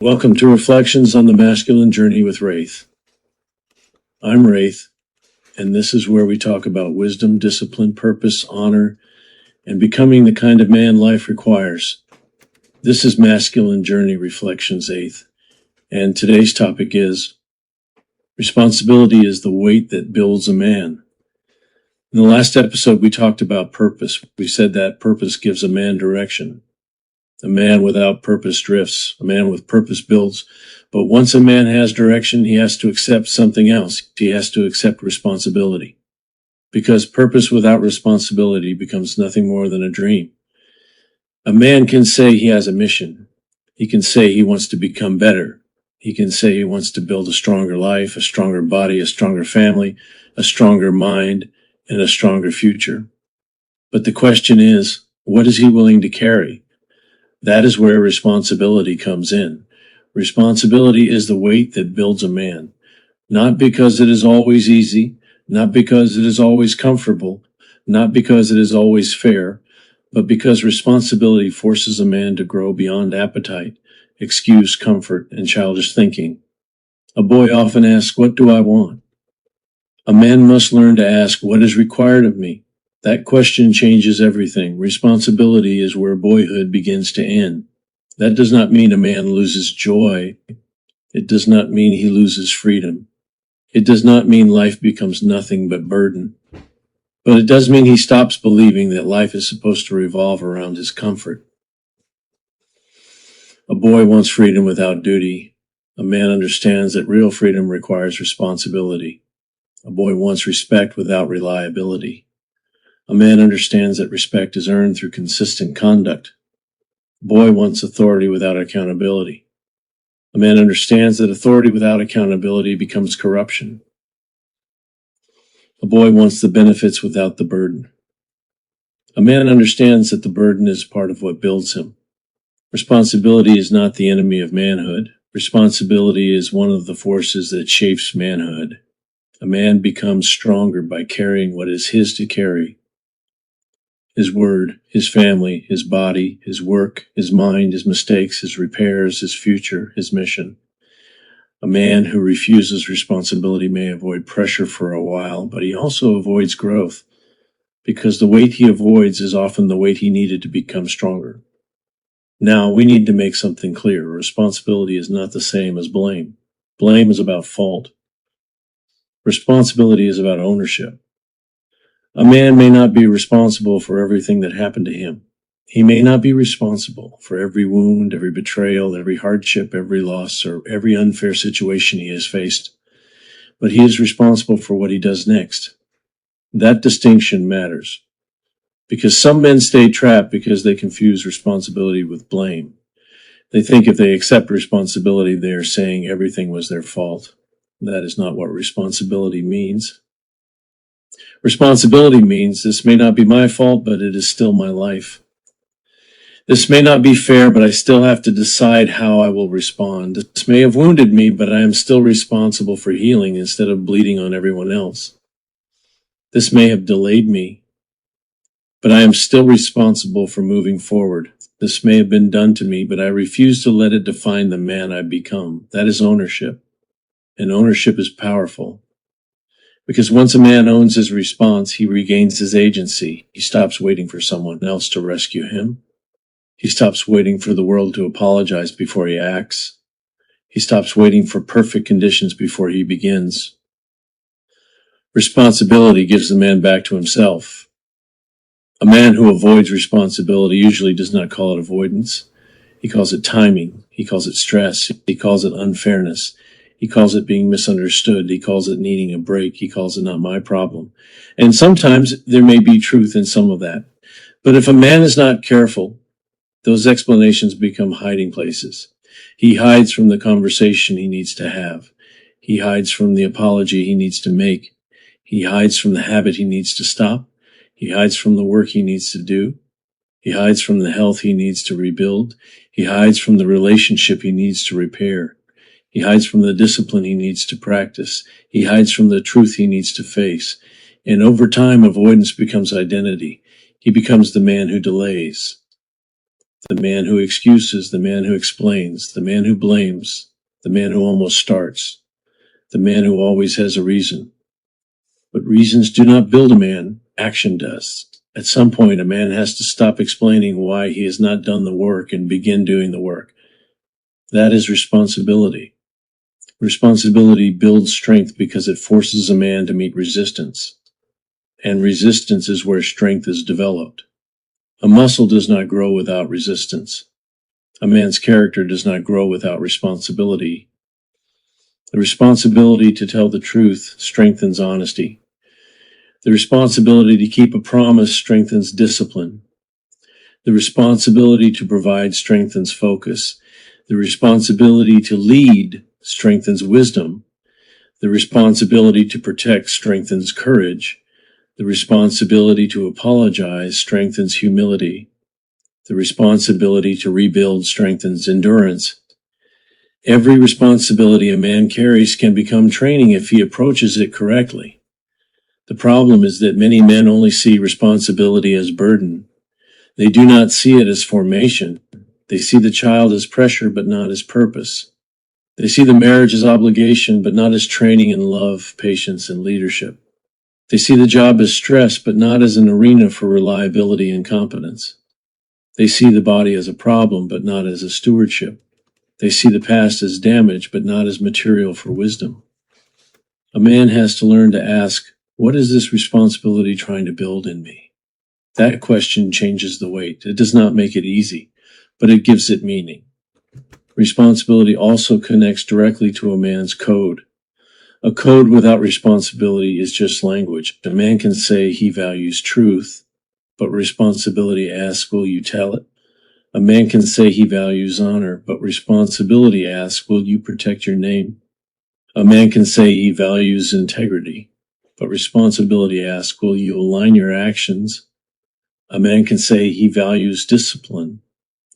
Welcome to Reflections on the Masculine Journey with Raith. I'm Raith, and this is where we talk about wisdom, discipline, purpose, honor, and becoming the kind of man life requires. This is Masculine Journey Reflections 8th, and today's topic is responsibility is the weight that builds a man. In the last episode, we talked about purpose. We said that purpose gives a man direction. A man without purpose drifts. A man with purpose builds. But once a man has direction, he has to accept something else. He has to accept responsibility. Because purpose without responsibility becomes nothing more than a dream. A man can say he has a mission. He can say he wants to become better. He can say he wants to build a stronger life, a stronger body, a stronger family, a stronger mind, and a stronger future. But the question is, what is he willing to carry? That is where responsibility comes in. Responsibility is the weight that builds a man. Not because it is always easy, not because it is always comfortable, not because it is always fair, but because responsibility forces a man to grow beyond appetite, excuse, comfort, and childish thinking. A boy often asks, "What do I want?" A man must learn to ask, "What is required of me?" That question changes everything. Responsibility is where boyhood begins to end. That does not mean a man loses joy. It does not mean he loses freedom. It does not mean life becomes nothing but burden. But it does mean he stops believing that life is supposed to revolve around his comfort. A boy wants freedom without duty. A man understands that real freedom requires responsibility. A boy wants respect without reliability. A man understands that respect is earned through consistent conduct. A boy wants authority without accountability. A man understands that authority without accountability becomes corruption. A boy wants the benefits without the burden. A man understands that the burden is part of what builds him. Responsibility is not the enemy of manhood. Responsibility is one of the forces that shapes manhood. A man becomes stronger by carrying what is his to carry. His word, his family, his body, his work, his mind, his mistakes, his repairs, his future, his mission. A man who refuses responsibility may avoid pressure for a while, but he also avoids growth, because the weight he avoids is often the weight he needed to become stronger. Now, we need to make something clear. Responsibility is not the same as blame. Blame is about fault. Responsibility is about ownership. A man may not be responsible for everything that happened to him. He may not be responsible for every wound, every betrayal, every hardship, every loss, or every unfair situation he has faced. But he is responsible for what he does next. That distinction matters. Because some men stay trapped because they confuse responsibility with blame. They think if they accept responsibility, they are saying everything was their fault. That is not what responsibility means. Responsibility means this may not be my fault, but it is still my life. This may not be fair, but I still have to decide how I will respond. This may have wounded me, but I am still responsible for healing instead of bleeding on everyone else. This may have delayed me, but I am still responsible for moving forward. This may have been done to me, but I refuse to let it define the man I become. That is ownership. And ownership is powerful. Because once a man owns his response, he regains his agency. He stops waiting for someone else to rescue him. He stops waiting for the world to apologize before he acts. He stops waiting for perfect conditions before he begins. Responsibility gives the man back to himself. A man who avoids responsibility usually does not call it avoidance. He calls it timing. He calls it stress. He calls it unfairness. He calls it being misunderstood. He calls it needing a break. He calls it not my problem. And sometimes there may be truth in some of that. But if a man is not careful, those explanations become hiding places. He hides from the conversation he needs to have. He hides from the apology he needs to make. He hides from the habit he needs to stop. He hides from the work he needs to do. He hides from the health he needs to rebuild. He hides from the relationship he needs to repair. He hides from the discipline he needs to practice. He hides from the truth he needs to face. And over time, avoidance becomes identity. He becomes the man who delays. the man who excuses, the man who explains, the man who blames, the man who almost starts, the man who always has a reason. But reasons do not build a man, action does. At some point, a man has to stop explaining why he has not done the work and begin doing the work. That is responsibility. Responsibility builds strength because it forces a man to meet resistance. And resistance is where strength is developed. A muscle does not grow without resistance. A man's character does not grow without responsibility. The responsibility to tell the truth strengthens honesty. The responsibility to keep a promise strengthens discipline. The responsibility to provide strengthens focus. The responsibility to lead strengthens wisdom. The responsibility to protect strengthens courage. The responsibility to apologize strengthens humility. The responsibility to rebuild strengthens endurance. Every responsibility a man carries can become training if he approaches it correctly. The problem is that many men only see responsibility as burden. They do not see it as formation. They see the child as pressure, but not as purpose. They see the marriage as obligation, but not as training in love, patience, and leadership. They see the job as stress, but not as an arena for reliability and competence. They see the body as a problem, but not as a stewardship. They see the past as damage, but not as material for wisdom. A man has to learn to ask, what is this responsibility trying to build in me? That question changes the weight. It does not make it easy, but it gives it meaning. Responsibility also connects directly to a man's code. A code without responsibility is just language. A man can say he values truth, but responsibility asks, will you tell it? A man can say he values honor, but responsibility asks, will you protect your name? A man can say he values integrity, but responsibility asks, will you align your actions? A man can say he values discipline,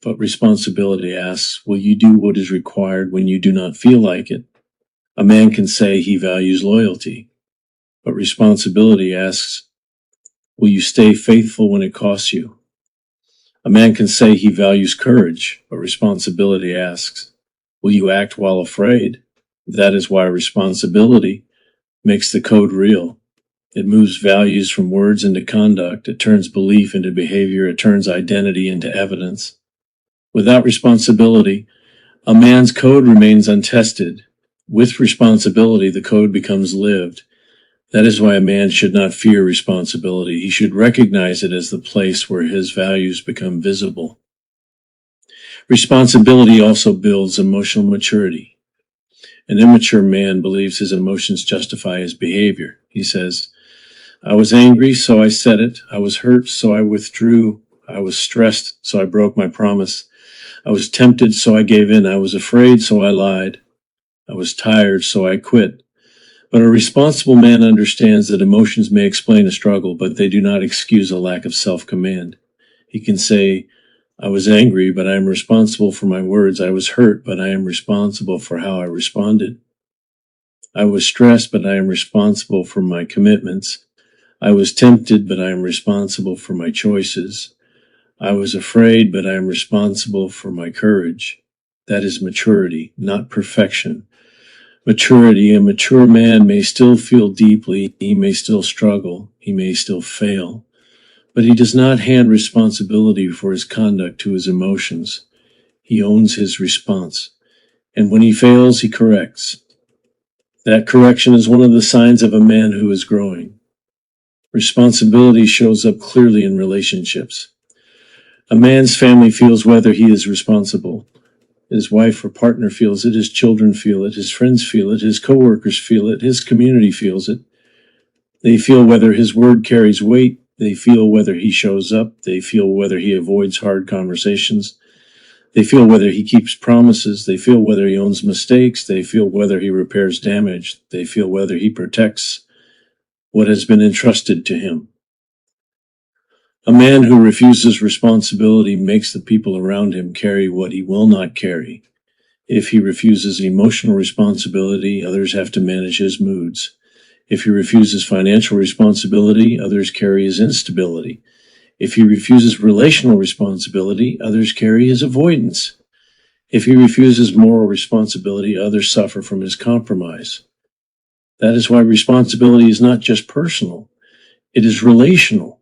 but responsibility asks, will you do what is required when you do not feel like it? A man can say he values loyalty, but responsibility asks, will you stay faithful when it costs you? A man can say he values courage, but responsibility asks, will you act while afraid? That is why responsibility makes the code real. It moves values from words into conduct. It turns belief into behavior. It turns identity into evidence. Without responsibility, a man's code remains untested. With responsibility, the code becomes lived. That is why a man should not fear responsibility. He should recognize it as the place where his values become visible. Responsibility also builds emotional maturity. An immature man believes his emotions justify his behavior. He says, I was angry, so I said it. I was hurt, so I withdrew. I was stressed, so I broke my promise. I was tempted, so I gave in. I was afraid, so I lied. I was tired, so I quit. But a responsible man understands that emotions may explain a struggle, but they do not excuse a lack of self-command. He can say, I was angry, but I am responsible for my words. I was hurt, but I am responsible for how I responded. I was stressed, but I am responsible for my commitments. I was tempted, but I am responsible for my choices. I was afraid, but I am responsible for my courage. That is maturity, not perfection. Maturity, a mature man may still feel deeply, he may still struggle, he may still fail, but he does not hand responsibility for his conduct to his emotions. He owns his response, and when he fails, he corrects. That correction is one of the signs of a man who is growing. Responsibility shows up clearly in relationships. A man's family feels whether he is responsible. His wife or partner feels it, his children feel it, his friends feel it, his coworkers feel it, his community feels it. They feel whether his word carries weight, they feel whether he shows up, they feel whether he avoids hard conversations, they feel whether he keeps promises, they feel whether he owns mistakes, they feel whether he repairs damage, they feel whether he protects what has been entrusted to him. A man who refuses responsibility makes the people around him carry what he will not carry. If he refuses emotional responsibility, others have to manage his moods. If he refuses financial responsibility, others carry his instability. If he refuses relational responsibility, others carry his avoidance. If he refuses moral responsibility, others suffer from his compromise. That is why responsibility is not just personal, it is relational.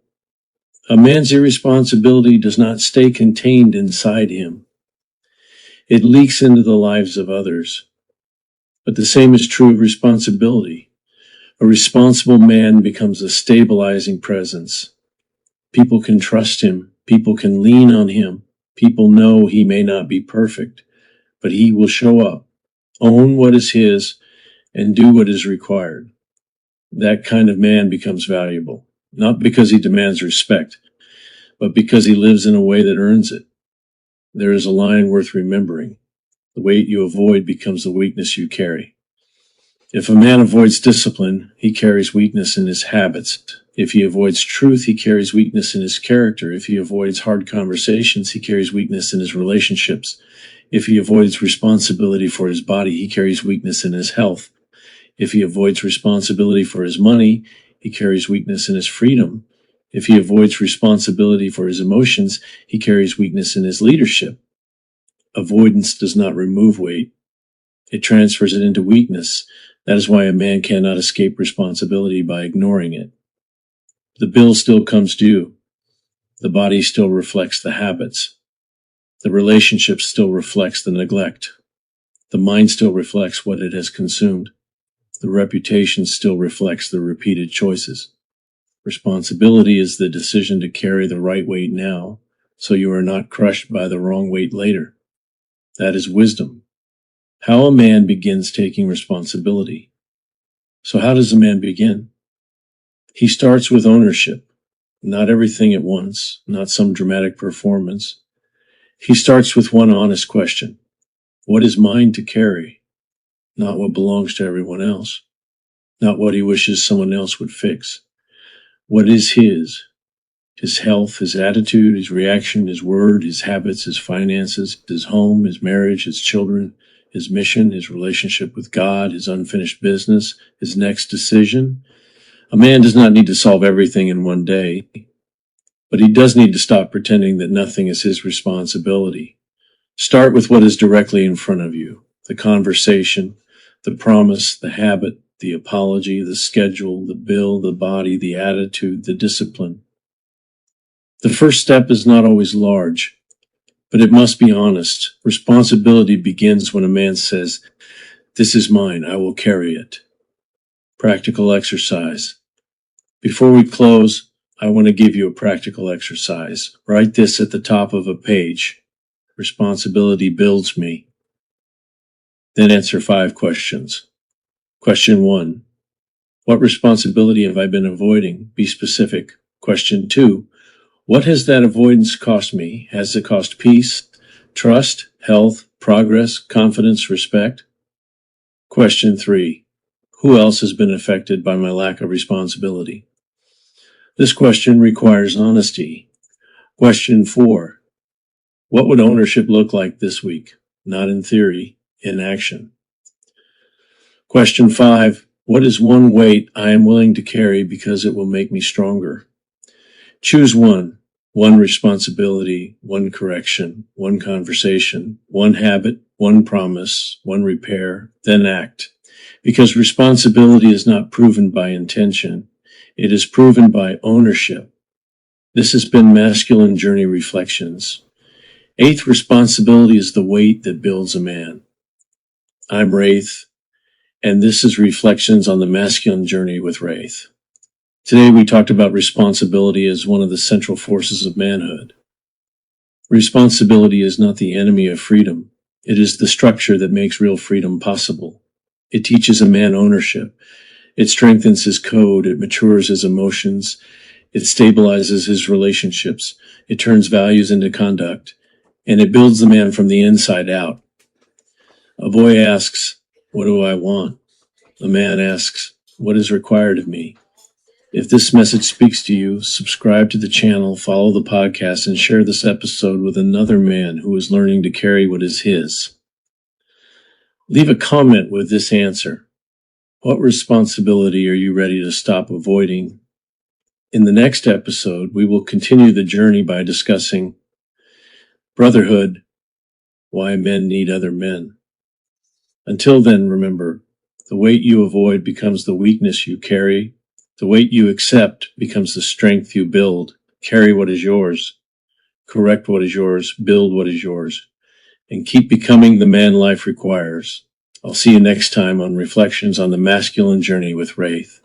A man's irresponsibility does not stay contained inside him. It leaks into the lives of others. But the same is true of responsibility. A responsible man becomes a stabilizing presence. People can trust him. People can lean on him. People know he may not be perfect, but he will show up, own what is his, and do what is required. That kind of man becomes valuable, not because he demands respect, but because he lives in a way that earns it. There is a line worth remembering. The weight you avoid becomes the weakness you carry. If a man avoids discipline, he carries weakness in his habits. If he avoids truth, he carries weakness in his character. If he avoids hard conversations, he carries weakness in his relationships. If he avoids responsibility for his body, he carries weakness in his health. If he avoids responsibility for his money, he carries weakness in his freedom. If he avoids responsibility for his emotions, he carries weakness in his leadership. Avoidance does not remove weight. It transfers it into weakness. That is why a man cannot escape responsibility by ignoring it. The bill still comes due. The body still reflects the habits. The relationship still reflects the neglect. The mind still reflects what it has consumed. The reputation still reflects the repeated choices. Responsibility is the decision to carry the right weight now, so you are not crushed by the wrong weight later. That is wisdom. How a man begins taking responsibility. So how does a man begin? He starts with ownership. Not everything at once, not some dramatic performance. He starts with one honest question. What is mine to carry? Not what belongs to everyone else. Not what he wishes someone else would fix. What is his? His health, his attitude, his reaction, his word, his habits, his finances, his home, his marriage, his children, his mission, his relationship with God, his unfinished business, his next decision. A man does not need to solve everything in one day, but he does need to stop pretending that nothing is his responsibility. Start with what is directly in front of you, the conversation, the promise, the habit, the apology, the schedule, the bill, the body, the attitude, the discipline. The first step is not always large, but it must be honest. Responsibility begins when a man says, "This is mine, I will carry it." Practical exercise. Before we close, I want to give you a practical exercise. Write this at the top of a page. Responsibility builds me. Then answer 5 questions. Question 1. What responsibility have I been avoiding? Be specific. Question 2. What has that avoidance cost me? Has it cost peace, trust, health, progress, confidence, respect? Question 3. Who else has been affected by my lack of responsibility? This question requires honesty. Question 4. What would ownership look like this week? Not in theory, in action. Question 5. What is one weight I am willing to carry because it will make me stronger? Choose one. One responsibility, one correction, one conversation, one habit, one promise, one repair, then act. Because responsibility is not proven by intention. It is proven by ownership. This has been Masculine Journey Reflections. 8th responsibility is the weight that builds a man. I'm Raith, and this is Reflections on the Masculine Journey with Raith. Today we talked about responsibility as one of the central forces of manhood. Responsibility is not the enemy of freedom. It is the structure that makes real freedom possible. It teaches a man ownership. It strengthens his code. It matures his emotions. It stabilizes his relationships. It turns values into conduct. And it builds the man from the inside out. A boy asks, "What do I want?" A man asks, "What is required of me?" If this message speaks to you, subscribe to the channel, follow the podcast, and share this episode with another man who is learning to carry what is his. Leave a comment with this answer. What responsibility are you ready to stop avoiding? In the next episode, we will continue the journey by discussing brotherhood, why men need other men. Until then, remember, the weight you avoid becomes the weakness you carry. The weight you accept becomes the strength you build. Carry what is yours. Correct what is yours. Build what is yours. And keep becoming the man life requires. I'll see you next time on Reflections on the Masculine Journey with Raith.